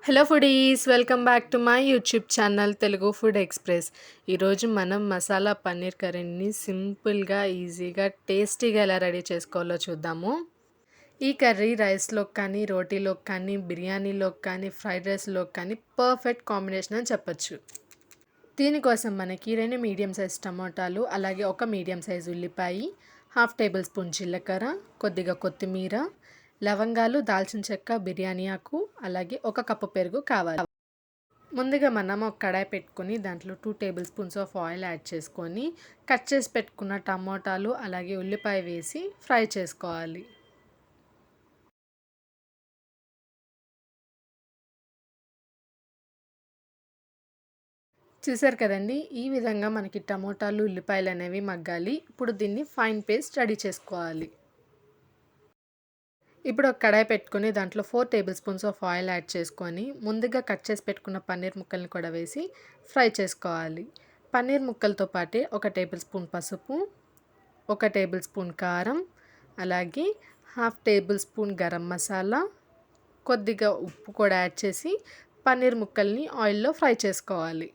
Hello foodies, welcome back to my YouTube channel Telugu food express. ఈరోజు మనం మసాలా పన్నీర్ కర్రీని సింపుల్గా, ఈజీగా, టేస్టీగా ఎలా రెడీ చేసుకోవాలో చూద్దాము. ఈ కర్రీ రైస్లోకి కానీ, రోటీలోకి కానీ, బిర్యానీలోకి కానీ, ఫ్రైడ్ రైస్లోకి కానీ పర్ఫెక్ట్ కాంబినేషన్ అని చెప్పొచ్చు. దీనికోసం మనకి 2 మీడియం సైజ్ టమాటాలు, అలాగే ఒక మీడియం సైజ్ ఉల్లిపాయ, హాఫ్ టేబుల్ స్పూన్ జీలకర్ర, కొద్దిగా కొత్తిమీర, లవంగాలు, దాల్చిన చెక్క, బిర్యానీ ఆకు, అలాగే ఒక కప్పు పెరుగు కావాలి. ముందుగా మనం ఒక కడాయి పెట్టుకొని దాంట్లో 2 table spoons of oil add చేసుకొని కట్ చేసి పెట్టుకున్న టమోటాలు అలాగే ఉల్లిపాయ వేసి ఫ్రై చేసుకోవాలి. చూసారు కదండి, ఈ విధంగా మనకి టమోటాలు ఉల్లిపాయలు అనేవి మగ్గాలి. ఇప్పుడు దీన్ని ఫైన్ పేస్ట్ రెడీ చేసుకోవాలి. ఇప్పుడు ఒక కడాయి పెట్టుకొని దాంట్లో 4 table spoons of oil add చేసుకొని ముందుగా కట్ చేసి పెట్టుకున్న పన్నీర్ ముక్కల్ని కూడా వేసి ఫ్రై చేసుకోవాలి. పన్నీర్ ముక్కలతో పాటే ఒక టేబుల్ స్పూన్ పసుపు, ఒక టేబుల్ స్పూన్ కారం, అలాగే half table spoon garam masala, కొద్దిగా ఉప్పు కూడా యాడ్ చేసి పన్నీర్ ముక్కల్ని ఆయిల్లో ఫ్రై చేసుకోవాలి.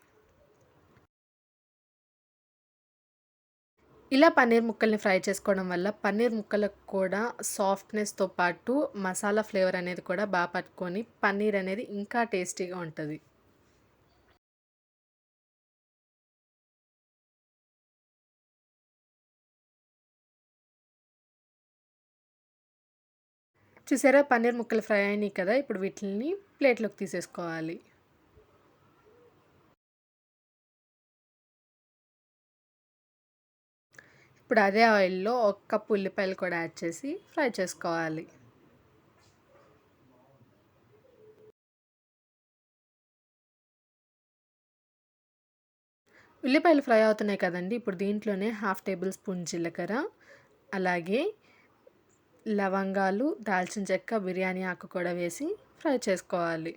ఇలా పన్నీర్ ముక్కల్ని ఫ్రై చేసుకోవడం వల్ల పన్నీర్ ముక్కలకు కూడా సాఫ్ట్నెస్తో పాటు మసాలా ఫ్లేవర్ అనేది కూడా బాగా పట్టుకొని పన్నీర్ అనేది ఇంకా టేస్టీగా ఉంటుంది. చూసారా, పన్నీర్ ముక్కలు ఫ్రై అయినాయి కదా, ఇప్పుడు వీటిని ప్లేట్లోకి తీసేసుకోవాలి. ఇప్పుడు అదే ఆయిల్లో ఒక కప్పు ఉల్లిపాయలు కూడా యాడ్ చేసి ఫ్రై చేసుకోవాలి. ఉల్లిపాయలు ఫ్రై అవుతున్నాయి కదండి, ఇప్పుడు దీంట్లోనే హాఫ్ టేబుల్ స్పూన్ జీలకర్ర, అలాగే లవంగాలు, దాల్చిన చెక్క, బిర్యానీ ఆకు కూడా వేసి ఫ్రై చేసుకోవాలి.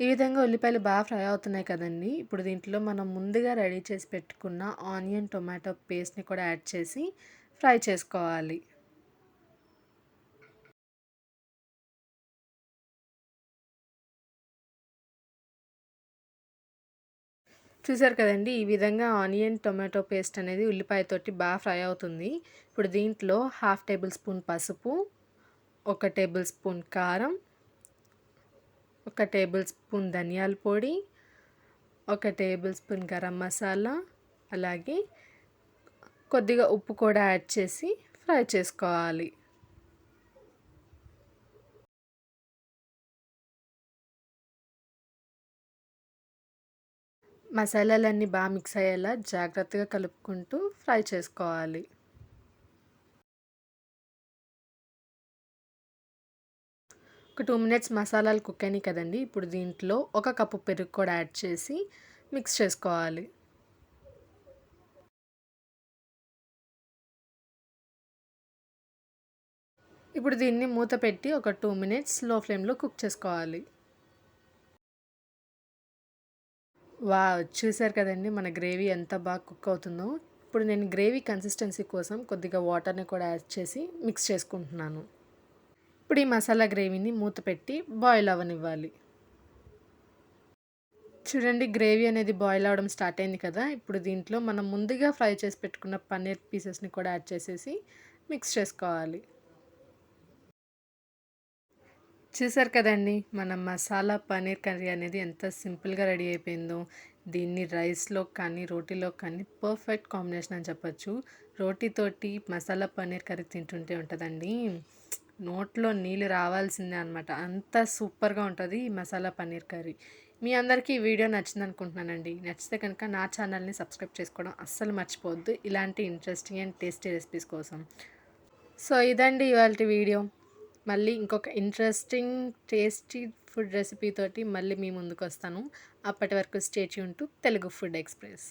ఈ విధంగా ఉల్లిపాయలు బాగా ఫ్రై అవుతున్నాయి కదండి, ఇప్పుడు దీంట్లో మనం ముందుగా రెడీ చేసి పెట్టుకున్న ఆనియన్ టొమాటో పేస్ట్ని కూడా యాడ్ చేసి ఫ్రై చేసుకోవాలి. చూసారు కదండి, ఈ విధంగా ఆనియన్ టొమాటో పేస్ట్ అనేది ఉల్లిపాయతోటి బాగా ఫ్రై అవుతుంది. ఇప్పుడు దీంట్లో హాఫ్ టేబుల్ స్పూన్ పసుపు, ఒక టేబుల్ స్పూన్ కారం, ఒక టేబుల్ స్పూన్ ధనియాల పొడి, ఒక టేబుల్ స్పూన్ గరం మసాలా, అలాగే కొద్దిగా ఉప్పు కూడా యాడ్ చేసి ఫ్రై చేసుకోవాలి. మసాలాలన్నీ బాగా మిక్స్ అయ్యేలా జాగ్రత్తగా కలుపుకుంటూ ఫ్రై చేసుకోవాలి. ఒక 2 మినిట్స్ మసాలాలు కుక్ అయినాయి కదండి, ఇప్పుడు దీంట్లో ఒక కప్పు పెరుగు కూడా యాడ్ చేసి మిక్స్ చేసుకోవాలి. ఇప్పుడు దీన్ని మూత పెట్టి ఒక 2 మినిట్స్ లో ఫ్లేమ్లో కుక్ చేసుకోవాలి. చూసారు కదండి, మన గ్రేవీ ఎంత బాగా కుక్ అవుతుందో. ఇప్పుడు నేను గ్రేవీ కన్సిస్టెన్సీ కోసం కొద్దిగా వాటర్ని కూడా యాడ్ చేసి మిక్స్ చేసుకుంటున్నాను. ఇప్పుడు ఈ మసాలా గ్రేవీని మూత పెట్టి బాయిల్ అవ్వనివ్వాలి. చూడండి, గ్రేవీ అనేది బాయిల్ అవ్వడం స్టార్ట్ అయింది కదా, ఇప్పుడు దీంట్లో మనం ముందుగా ఫ్రై చేసి పెట్టుకున్న పన్నీర్ పీసెస్ని కూడా యాడ్ చేసేసి మిక్స్ చేసుకోవాలి. చూసారు కదండి, మన మసాలా పన్నీర్ కర్రీ అనేది ఎంత సింపుల్గా రెడీ అయిపోయిందో. దీన్ని రైస్లో కానీ, రోటీలో కానీ పర్ఫెక్ట్ కాంబినేషన్ అని చెప్పొచ్చు. రోటీతోటి మసాలా పన్నీర్ కర్రీ తింటుంటే ఉంటుందండి, నోట్లో నీళ్ళు రావాల్సిందే అనమాట. అంత సూపర్గా ఉంటుంది ఈ మసాలా పన్నీర్ కర్రీ. మీ అందరికీ ఈ వీడియో నచ్చింది అనుకుంటున్నానండి. నచ్చితే కనుక నా ఛానల్ని సబ్స్క్రైబ్ చేసుకోవడం అస్సలు మర్చిపోవద్దు, ఇలాంటి ఇంట్రెస్టింగ్ అండ్ టేస్టీ రెసిపీస్ కోసం. సో ఇదండి ఇవాల్టి వీడియో. మళ్ళీ ఇంకొక ఇంట్రెస్టింగ్ టేస్టీ ఫుడ్ రెసిపీ తోటి మళ్ళీ మీ ముందుకు వస్తాను. అప్పటి వరకు stay tune to Telugu food express.